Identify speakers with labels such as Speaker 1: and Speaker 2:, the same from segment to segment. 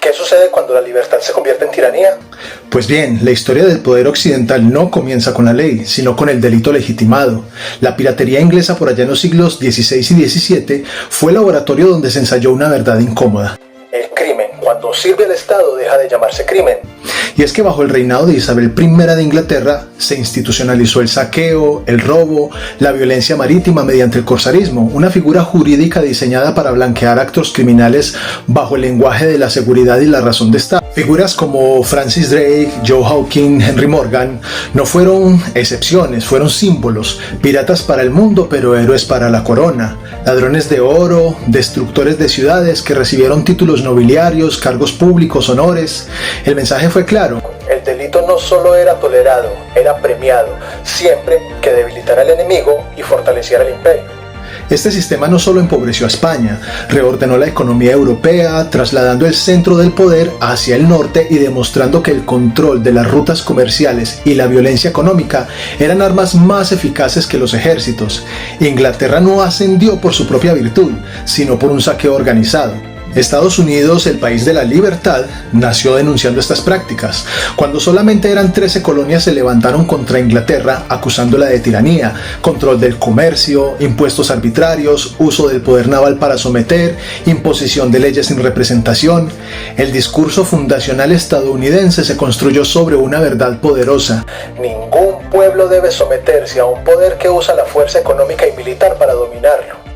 Speaker 1: ¿Qué sucede cuando la libertad se convierte en tiranía?
Speaker 2: Pues bien, la historia del poder occidental no comienza con la ley, sino con el delito legitimado. La piratería inglesa por allá en los siglos XVI y XVII fue el laboratorio donde se ensayó una verdad incómoda.
Speaker 1: El crimen, cuando sirve al Estado, deja de llamarse crimen.
Speaker 2: Y es que bajo el reinado de Isabel I de Inglaterra se institucionalizó el saqueo, el robo, la violencia marítima mediante el corsarismo, una figura jurídica diseñada para blanquear actos criminales bajo el lenguaje de la seguridad y la razón de Estado. Figuras como Francis Drake, Joe Hawking, Henry Morgan no fueron excepciones, fueron símbolos, piratas para el mundo pero héroes para la corona, ladrones de oro, destructores de ciudades que recibieron títulos nobiliarios, cargos públicos, honores. El mensaje fue claro.
Speaker 1: El delito no solo era tolerado, era premiado, siempre que debilitara al enemigo y fortaleciera el imperio.
Speaker 2: Este sistema no solo empobreció a España, reordenó la economía europea, trasladando el centro del poder hacia el norte y demostrando que el control de las rutas comerciales y la violencia económica eran armas más eficaces que los ejércitos. Inglaterra no ascendió por su propia virtud, sino por un saqueo organizado. Estados Unidos, el país de la libertad, nació denunciando estas prácticas. Cuando solamente eran 13 colonias se levantaron contra Inglaterra acusándola de tiranía, control del comercio, impuestos arbitrarios, uso del poder naval para someter, imposición de leyes sin representación. El discurso fundacional estadounidense se construyó sobre una verdad poderosa.
Speaker 1: Ningún pueblo debe someterse a un poder que usa la fuerza económica y militar para dominarlo.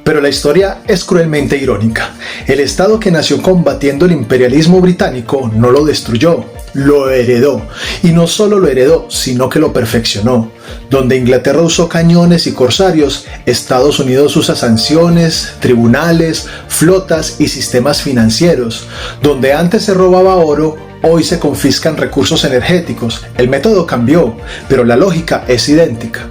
Speaker 2: Pero la historia es cruelmente irónica. El Estado que nació combatiendo el imperialismo británico no lo destruyó, lo heredó. Y no solo lo heredó, sino que lo perfeccionó. Donde Inglaterra usó cañones y corsarios, Estados Unidos usa sanciones, tribunales, flotas y sistemas financieros. Donde antes se robaba oro, hoy se confiscan recursos energéticos. El método cambió, pero la lógica es idéntica.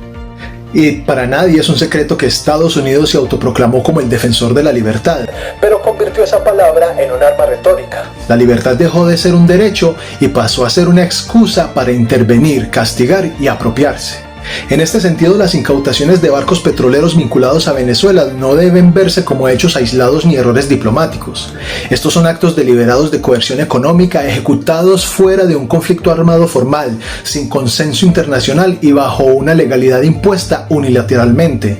Speaker 2: Y para nadie es un secreto que Estados Unidos se autoproclamó como el defensor de la libertad.
Speaker 1: Pero convirtió esa palabra en un arma retórica.
Speaker 2: La libertad dejó de ser un derecho y pasó a ser una excusa para intervenir, castigar y apropiarse. En este sentido, las incautaciones de barcos petroleros vinculados a Venezuela no deben verse como hechos aislados ni errores diplomáticos. Estos son actos deliberados de coerción económica ejecutados fuera de un conflicto armado formal, sin consenso internacional y bajo una legalidad impuesta unilateralmente.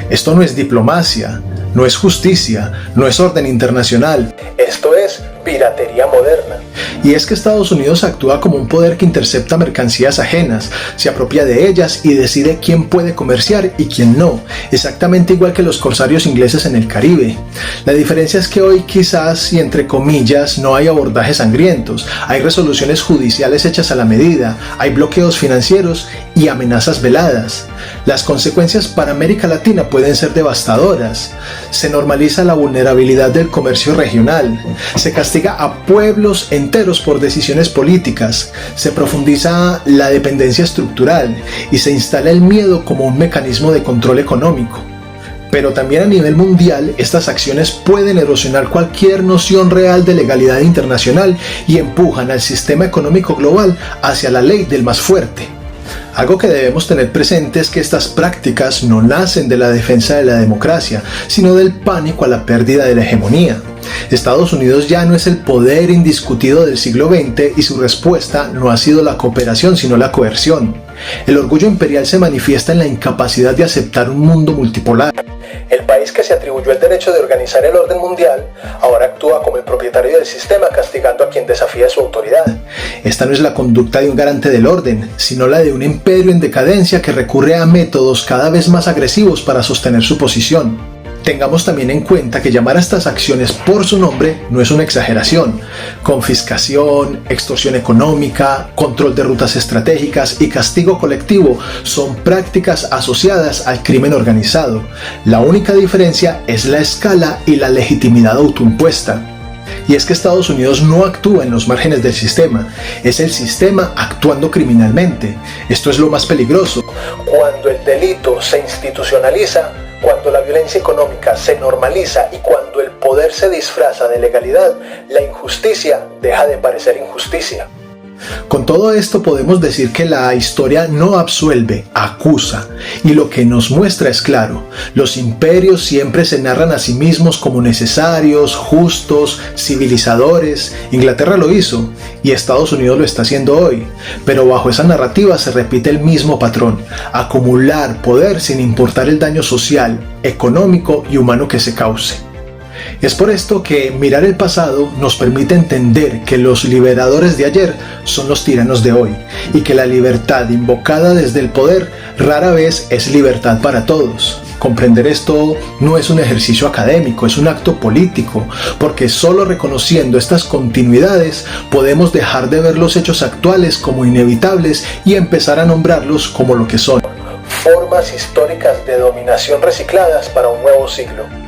Speaker 2: Esto no es diplomacia, no es justicia, no es orden internacional.
Speaker 1: Esto es piratería moderna.
Speaker 2: Y es que Estados Unidos actúa como un poder que intercepta mercancías ajenas, se apropia de ellas y decide quién puede comerciar y quién no, exactamente igual que los corsarios ingleses en el Caribe. La diferencia es que hoy quizás, y entre comillas, no hay abordajes sangrientos, hay resoluciones judiciales hechas a la medida, hay bloqueos financieros y amenazas veladas. Las consecuencias para América Latina pueden ser devastadoras. Se normaliza la vulnerabilidad del comercio regional, se castiga a pueblos enteros por decisiones políticas, se profundiza la dependencia estructural y se instala el miedo como un mecanismo de control económico. Pero también a nivel mundial, estas acciones pueden erosionar cualquier noción real de legalidad internacional y empujan al sistema económico global hacia la ley del más fuerte. Algo que debemos tener presente es que estas prácticas no nacen de la defensa de la democracia, sino del pánico a la pérdida de la hegemonía. Estados Unidos ya no es el poder indiscutido del siglo XX y su respuesta no ha sido la cooperación sino la coerción. El orgullo imperial se manifiesta en la incapacidad de aceptar un mundo multipolar.
Speaker 1: El país que se atribuyó el derecho de organizar el orden mundial ahora actúa como el propietario del sistema, castigando a quien desafía su autoridad.
Speaker 2: Esta no es la conducta de un garante del orden, sino la de un imperio en decadencia que recurre a métodos cada vez más agresivos para sostener su posición. Tengamos también en cuenta que llamar a estas acciones por su nombre no es una exageración. Confiscación, extorsión económica, control de rutas estratégicas y castigo colectivo son prácticas asociadas al crimen organizado. La única diferencia es la escala y la legitimidad autoimpuesta. Y es que Estados Unidos no actúa en los márgenes del sistema, es el sistema actuando criminalmente. Esto es lo más peligroso.
Speaker 1: Cuando el delito se institucionaliza, cuando la violencia económica se normaliza y cuando el poder se disfraza de legalidad, la injusticia deja de parecer injusticia.
Speaker 2: Con todo esto podemos decir que la historia no absuelve, acusa, y lo que nos muestra es claro: los imperios siempre se narran a sí mismos como necesarios, justos, civilizadores. Inglaterra lo hizo y Estados Unidos lo está haciendo hoy, pero bajo esa narrativa se repite el mismo patrón: acumular poder sin importar el daño social, económico y humano que se cause. Es por esto que mirar el pasado nos permite entender que los liberadores de ayer son los tiranos de hoy, y que la libertad invocada desde el poder rara vez es libertad para todos. Comprender esto no es un ejercicio académico, es un acto político, porque solo reconociendo estas continuidades podemos dejar de ver los hechos actuales como inevitables y empezar a nombrarlos como lo que son:
Speaker 1: formas históricas de dominación recicladas para un nuevo siglo.